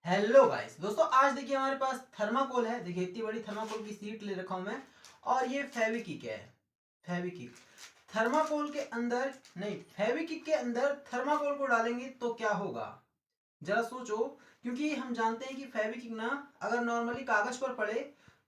Hello guys दोस्तों, आज देखिए हमारे पास थर्माकोल है। देखिए इतनी बड़ी थर्माकोल की सीट ले रखा हूं मैं। और ये फेविकिक है। फेविकिक थर्माकोल के अंदर नहीं, फेविकिक के अंदर थर्माकोल को डालेंगे तो क्या होगा, जरा सोचो। क्योंकि हम जानते हैं कि फेविकिक ना अगर नॉर्मली कागज पर पड़े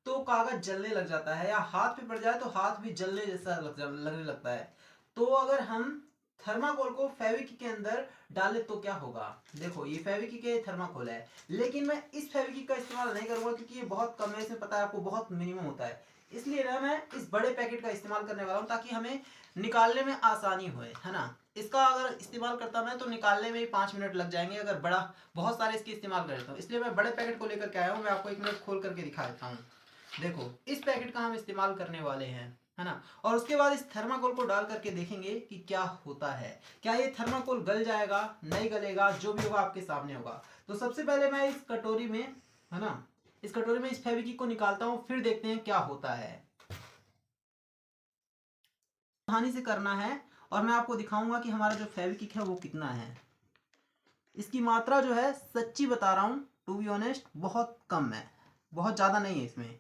तो कागज जलने लग जाता है, या हाथ पे पड़ जाए तो हाथ भी जलने जैसा लगने लगता है। तो अगर हम थर्माकोल को फेविकिक के अंदर डाले तो क्या होगा। देखो ये फेविकिक है, थर्माकोल है, लेकिन मैं इस फेविकिक का इस्तेमाल नहीं करूंगा क्योंकि ये बहुत कम है, इसमें पता है आपको बहुत मिनिमम होता है। इसलिए ना मैं इस बड़े पैकेट का इस्तेमाल करने वाला हूँ ताकि हमें निकालने में आसानी होए, है ना। इसका अगर इस्तेमाल करता मैं तो निकालने में ही 5 मिनट लग जाएंगे, अगर बड़ा बहुत सारे इसके इस्तेमाल करता हूँ। इसलिए मैं बड़े पैकेट को लेकर के आया हूँ। मैं आपको एक मिनट खोल करके दिखा देता हूँ। देखो इस पैकेट का हम इस्तेमाल करने वाले हैं, है ना। और उसके बाद इस थर्माकोल को डाल करके देखेंगे कि क्या होता है। क्या ये थर्माकोल गल जाएगा, नहीं गलेगा, जो भी होगा आपके सामने होगा। तो सबसे पहले मैं इस कटोरी में, है ना, इस कटोरी में इस फेविकिक को निकालता हूँ, फिर देखते हैं क्या होता है। सावधानी से करना है और मैं आपको दिखाऊंगा कि हमारा जो फेविकिक है वो कितना है। इसकी मात्रा जो है सच्ची बता रहा हूँ, टू बी ऑनेस्ट, बहुत कम है, बहुत ज़्यादा नहीं है इसमें।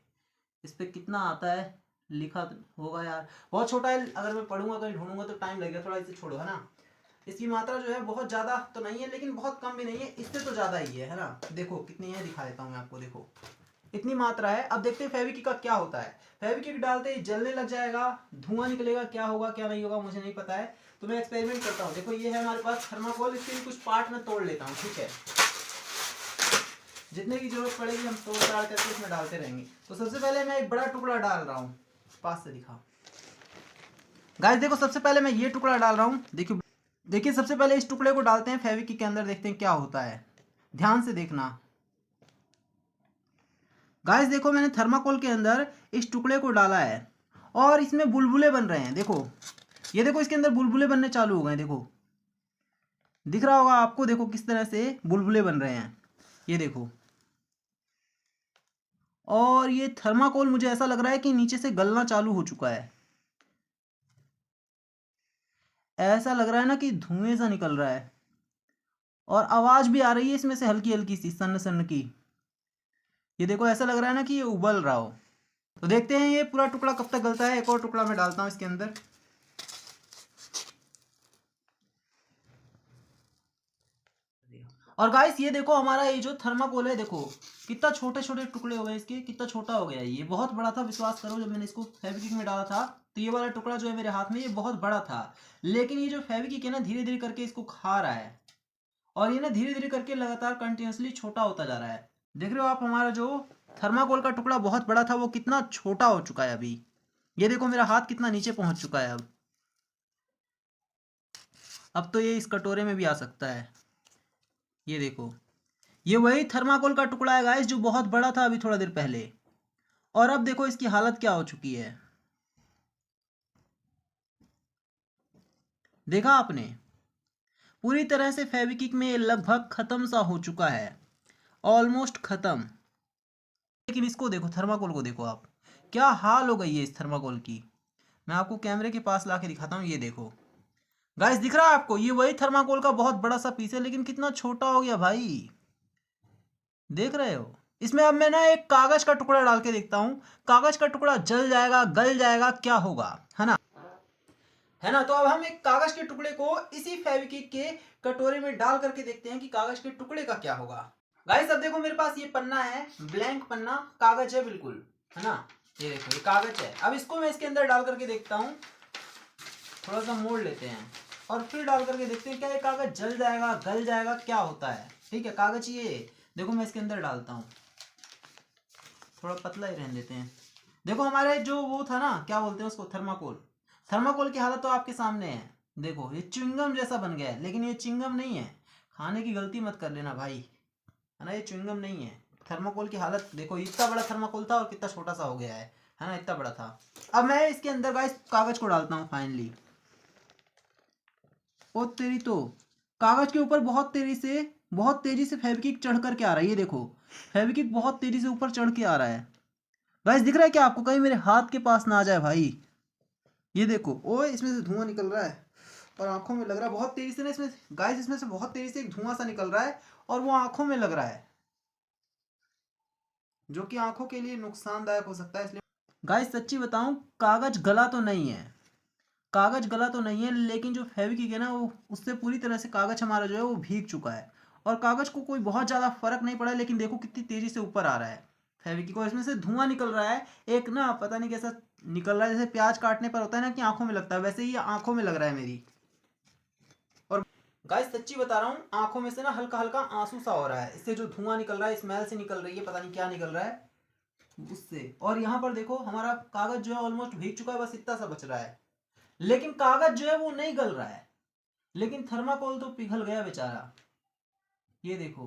इस पर कितना आता है लिखा होगा यार, बहुत छोटा है। अगर मैं पढ़ूंगा कहीं ढूंढूंगा तो टाइम लगेगा थोड़ा, इसे छोड़ो, है ना। इसकी मात्रा जो है बहुत ज़्यादा तो नहीं है, लेकिन बहुत कम भी नहीं है, इससे तो ज़्यादा ही है ना। देखो कितनी है, दिखा देता हूँ मैं आपको। देखो इतनी मात्रा है। अब देखते हैं फेविकिक का क्या होता है। फेविकिक डालते ही जलने लग जाएगा, धुआं निकलेगा, क्या होगा क्या नहीं होगा मुझे नहीं पता है। तो मैं एक्सपेरिमेंट करता हूँ। देखो ये है हमारे पास थर्माकोल, इसके भी कुछ पार्ट में तोड़ लेता हूँ, ठीक है। जितने की जरूरत पड़ेगी हम तोड़ ताड़ करके इसमें डालते रहेंगे। तो सबसे पहले मैं एक बड़ा टुकड़ा डाल रहा हूँ, पास से दिखा गाइस। देखो सबसे पहले मैं ये टुकड़ा डाल रहा हूँ। देखिए देखिए सबसे पहले इस टुकड़े को डालते हैं फेविकिक के अंदर, देखते हैं क्या होता है। ध्यान से देखना गाइस। देखो मैंने थर्माकोल के अंदर इस टुकड़े को डाला है और इसमें बुलबुले बन रहे हैं। देखो ये देखो, इसके अंदर बुलबुले बनने चालू हो गए। देखो दिख रहा होगा आपको, देखो किस तरह से बुलबुले बन रहे हैं, ये देखो। और ये थर्माकोल मुझे ऐसा लग रहा है कि नीचे से गलना चालू हो चुका है। ऐसा लग रहा है ना कि धुएं सा निकल रहा है, और आवाज भी आ रही है इसमें से हल्की हल्की सी, सन्न सन्न की। ये देखो ऐसा लग रहा है ना कि ये उबल रहा हो। तो देखते हैं ये पूरा टुकड़ा कब तक गलता है। एक और टुकड़ा मैं डालता हूँ इसके अंदर। और गाइस ये देखो हमारा ये जो थर्माकोल है, देखो कितना छोटे छोटे टुकड़े हो गए इसके, कितना छोटा हो गया। ये बहुत बड़ा था, विश्वास करो। जब मैंने इसको फेविकिक में डाला था तो ये वाला टुकड़ा जो है मेरे हाथ में, ये बहुत बड़ा था। लेकिन ये जो फेविकिक है ना, धीरे धीरे करके इसको खा रहा है, और ये ना धीरे धीरे करके लगातार कंटिन्यूसली छोटा होता जा रहा है। देख रहे हो आप, हमारा जो थर्माकोल का टुकड़ा बहुत बड़ा था वो कितना छोटा हो चुका है अभी। ये देखो मेरा हाथ कितना नीचे पहुंच चुका है अब तो ये इस कटोरे में भी आ सकता है। ये देखो ये वही थर्माकोल का टुकड़ा है गाइस जो बहुत बड़ा था अभी थोड़ा देर पहले। और अब देखो इसकी हालत क्या हो चुकी है, देखा आपने। पूरी तरह से फेविकिक में ये लगभग खत्म सा हो चुका है, ऑलमोस्ट खत्म। लेकिन इसको देखो, थर्माकोल को देखो आप, क्या हाल हो गई है इस थर्माकोल की। मैं आपको कैमरे के पास लाके दिखाता हूँ। ये देखो गाइस, दिख रहा है आपको, ये वही थर्माकोल का बहुत बड़ा सा पीस है, लेकिन कितना छोटा हो गया भाई, देख रहे हो। इसमें अब मैं ना एक कागज का टुकड़ा डाल के देखता हूँ। कागज का टुकड़ा जल जाएगा, गल जाएगा, क्या होगा, है ना। है ना। तो अब हम एक कागज के टुकड़े को इसी फेविकिक के कटोरे में डाल करके देखते हैं कि कागज के टुकड़े का क्या होगा। गाइस अब देखो मेरे पास ये पन्ना है, ब्लैंक पन्ना, कागज है बिल्कुल, है ना। ये देखो ये कागज है। अब इसको मैं इसके अंदर डाल करके देखता हूँ। थोड़ा सा मोड़ लेते हैं और फिर डाल करके देखते हैं क्या ये कागज जल जाएगा, गल जाएगा, क्या होता है। ठीक है, कागज ये देखो मैं इसके अंदर डालता हूँ। थोड़ा पतला ही रहने देते हैं। देखो हमारे जो वो था ना, क्या बोलते हैं उसको, थर्माकोल। थर्माकोल की हालत तो आपके सामने है। देखो ये च्युइंगम जैसा बन गया है, लेकिन ये च्युइंगम नहीं है। खाने की गलती मत कर लेना भाई, है ना। ये च्युइंगम नहीं है। थर्माकोल की हालत देखो, इतना बड़ा थर्माकोल था और कितना छोटा सा हो गया है ना, इतना बड़ा था। अब मैं इसके अंदर गाइस कागज को डालता हूँ फाइनली। ओ तेरी तो, कागज के ऊपर बहुत तेजी से फेविकिक चढ़ करके आ रहा है। ये देखो फेविकिक बहुत तेजी से ऊपर चढ़ के आ रहा है। गाइस दिख रहा है क्या आपको, कहीं मेरे हाथ के पास ना आ जाए भाई। ये देखो, ओ इसमें से धुआं निकल रहा है और आंखों में लग रहा है बहुत तेजी से ना। इसमें गाइस इसमें से बहुत तेजी से एक धुआं सा निकल रहा है और वो आंखों में लग रहा है। जो कि आंखों के लिए नुकसानदायक हो सकता है। इसलिए गाइस सच्ची बताऊं, कागज गला तो नहीं है, कागज गला तो नहीं है, लेकिन जो फेविक्विक है ना वो उससे पूरी तरह से कागज हमारा जो है वो भीग चुका है। और कागज को कोई बहुत ज्यादा फर्क नहीं पड़ा, लेकिन देखो कितनी तेजी से ऊपर आ रहा है फेविक्विक, और इसमें से धुआं निकल रहा है एक ना, पता नहीं कैसा निकल रहा है, जैसे प्याज काटने पर होता है ना कि आंखों में लगता है, वैसे ही आंखों में लग रहा है मेरी। और गाइस सच्ची बता रहा हूँ, आंखों में से ना हल्का हल्का आंसू सा हो रहा है, इससे जो धुआं निकल रहा है, स्मेल से निकल रही है, पता नहीं क्या निकल रहा है उससे। और यहाँ पर देखो हमारा कागज जो है ऑलमोस्ट भीग चुका है, बस इतना सा बच रहा है, लेकिन कागज जो है वो नहीं गल रहा है, लेकिन थर्माकोल तो पिघल गया बेचारा। ये देखो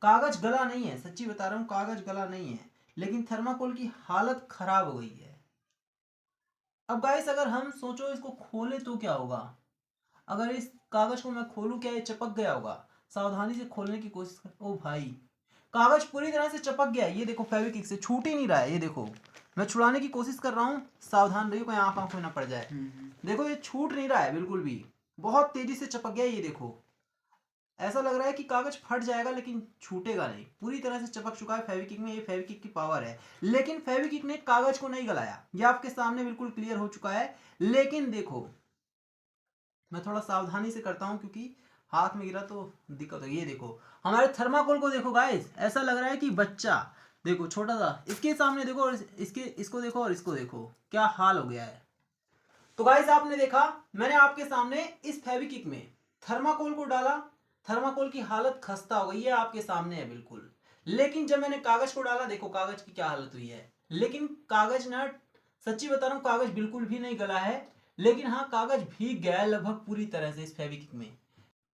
कागज गला नहीं है, सच्ची बता रहा हूँ कागज गला नहीं है, लेकिन थर्माकोल की हालत खराब हो गई है। अब गाइस अगर हम सोचो इसको खोले तो क्या होगा, अगर इस कागज को मैं खोलूं, क्या ये चिपक गया होगा? सावधानी से खोलने की कोशिश कर, ओ भाई कागज पूरी तरह से चिपक गया है, ये देखो फेविक्विक से छूट ही नहीं रहा है। ये देखो मैं छुड़ाने की कोशिश कर रहा हूँ, सावधान रहिए कोई आंख में ना पड़ जाए। देखो ये छूट नहीं रहा है बिल्कुल भी, बहुत तेजी से चिपक गया। ये देखो ऐसा लग रहा है कि कागज फट जाएगा, लेकिन छूटेगा नहीं, पूरी तरह से चिपक चुका है फेविक्विक में। ये फेविक्विक की पावर है, लेकिन फेविक्विक ने कागज को नहीं गलाया, ये आपके सामने बिल्कुल क्लियर हो चुका है। लेकिन देखो मैं थोड़ा सावधानी से करता हूँ, क्योंकि हाथ में गिरा तो दिक्कत हो। ये देखो हमारे थर्माकोल को देखो गाइस, ऐसा लग रहा है कि बच्चा देखो छोटा सा, इसके सामने देखो, और इसको देखो, और इसको देखो, क्या हाल हो गया है। तो गाइस आपने देखा, मैंने आपके सामने इस फेविक्विक में थर्माकोल को डाला, थर्माकोल की हालत खस्ता हो गई है, आपके सामने है बिल्कुल। लेकिन जब मैंने कागज को डाला, देखो कागज की क्या हालत हुई है। लेकिन कागज ना, सच्ची बता रहा हूँ कागज बिल्कुल भी नहीं गला है, लेकिन हाँ कागज भीग गया है लगभग पूरी तरह से इस फेविक्विक में।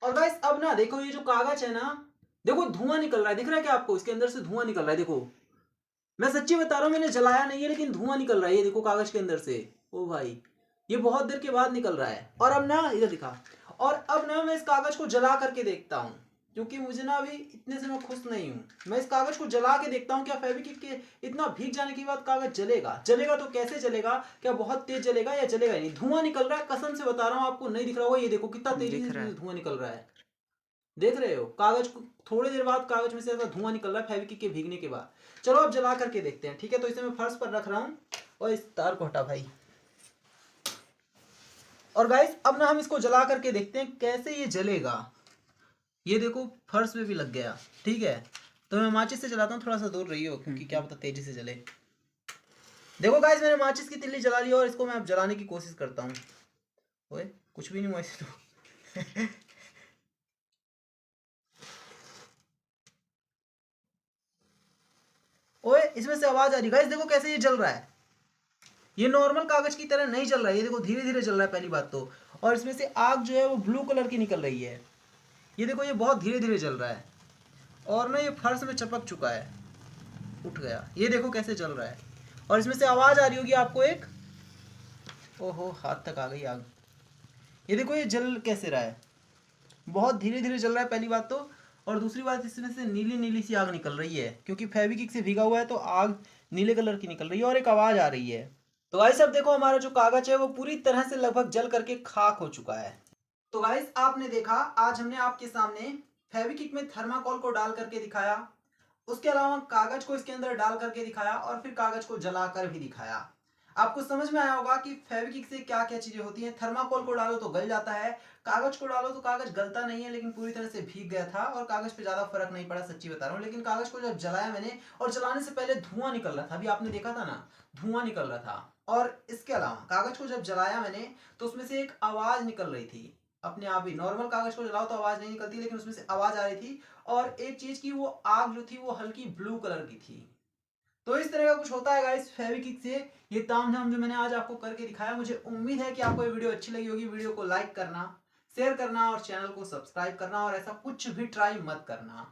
और गाइस अब ना देखो ये जो कागज है ना, देखो धुआं निकल रहा है, दिख रहा है क्या आपको? इसके अंदर से धुआं निकल रहा है, देखो मैं सच्ची बता रहा हूँ, मैंने जलाया नहीं है, लेकिन धुआं निकल रहा है, ये देखो कागज के अंदर से। ओ भाई ये बहुत देर के बाद निकल रहा है। और अब ना इधर दिखा, और अब ना मैं इस कागज को जला करके देखता हूँ, क्योंकि मुझे ना अभी इतने से मैं खुश नहीं हूँ। मैं इस कागज को जला के देखता हूँ, क्या फेविक्विक के इतना भीग जाने के बाद कागज जलेगा? जलेगा तो कैसे जलेगा? क्या बहुत तेज जलेगा या जलेगा नहीं? धुआं निकल रहा है, कसम से बता रहा हूँ आपको, नहीं दिख रहा होगा, ये देखो कितना तेजी से धुआं निकल रहा है, देख रहे हो? कागज को थोड़ी देर बाद कागज में से ऐसा धुआं निकल रहा है फेविक्विक के भीगने के बाद। चलो अब जला करके देखते हैं, ठीक है? तो इसे मैं फर्श पर रख रहा हूँ, और इस तार को हटा भाई। और गाइस अब ना हम इसको जला करके देखते हैं कैसे ये जलेगा। ये देखो फर्श पे भी लग गया, ठीक है? तो मैं माचिस से जलाता हूँ, थोड़ा सा दूर रही हो, क्योंकि क्या पता तेजी से जले। देखो गाइस मैंने माचिस की तिल्ली जला ली, और इसको मैं अब जलाने की कोशिश करता हूँ। ओए कुछ भी नहीं हुआ इसे तो ओए इसमें से आवाज आ रही, गाइस देखो कैसे ये जल रहा है। ये नॉर्मल कागज की तरह नहीं जल रहा है, ये देखो धीरे धीरे जल रहा है पहली बात तो, और इसमें से आग जो है वो ब्लू कलर की निकल रही है। ये देखो ये बहुत धीरे धीरे जल रहा है, और ना ये फर्श में चपक चुका है, उठ गया। ये देखो कैसे जल रहा है, और इसमें से आवाज आ रही होगी आपको एक, ओहो हाथ तक आ गई आग। ये देखो ये जल कैसे रहा है, बहुत धीरे धीरे जल रहा है पहली बात तो, और दूसरी बात इसमें से नीली नीली सी आग निकल रही है, क्योंकि फेविक्विक से भीगा हुआ है तो आग नीले कलर की निकल रही है, और एक आवाज आ रही है। तो गाइस अब देखो हमारा जो कागज है वो पूरी तरह से लगभग जल करके खाक हो चुका है। तो गाइस आपने देखा, आज हमने आपके सामने फेविक्विक में थर्माकोल को डाल करके दिखाया, उसके अलावा कागज को इसके अंदर डाल करके दिखाया, और फिर कागज को जलाकर भी दिखाया। आपको समझ में आया होगा कि फेविक्विक से क्या क्या चीजें होती हैं। थर्माकोल को डालो तो गल जाता है, कागज को डालो तो कागज गलता नहीं है, लेकिन पूरी तरह से भीग गया था, और कागज पे ज्यादा फर्क नहीं पड़ा, सच्ची बता रहा हूँ। लेकिन कागज को जब जलाया मैंने, और जलाने से पहले धुआं निकल रहा था, अभी आपने देखा था ना, धुआं निकल रहा था। और इसके अलावा कागज को जब जलाया मैंने, तो उसमें से एक आवाज निकल रही थी अपने आप ही। नॉर्मल कागज को जलाओ तो आवाज नहीं निकलती, लेकिन उसमें से आवाज आ रही थी। और एक चीज की, वो आग जो थी वो हल्की ब्लू कलर की थी। तो इस तरह का कुछ होता है गाइस फेविक्विक से। ये तामझाम जो मैंने आज आपको करके दिखाया, मुझे उम्मीद है कि आपको ये वीडियो अच्छी लगी होगी। वीडियो को लाइक करना, शेयर करना, और चैनल को सब्सक्राइब करना, और ऐसा कुछ भी ट्राई मत करना।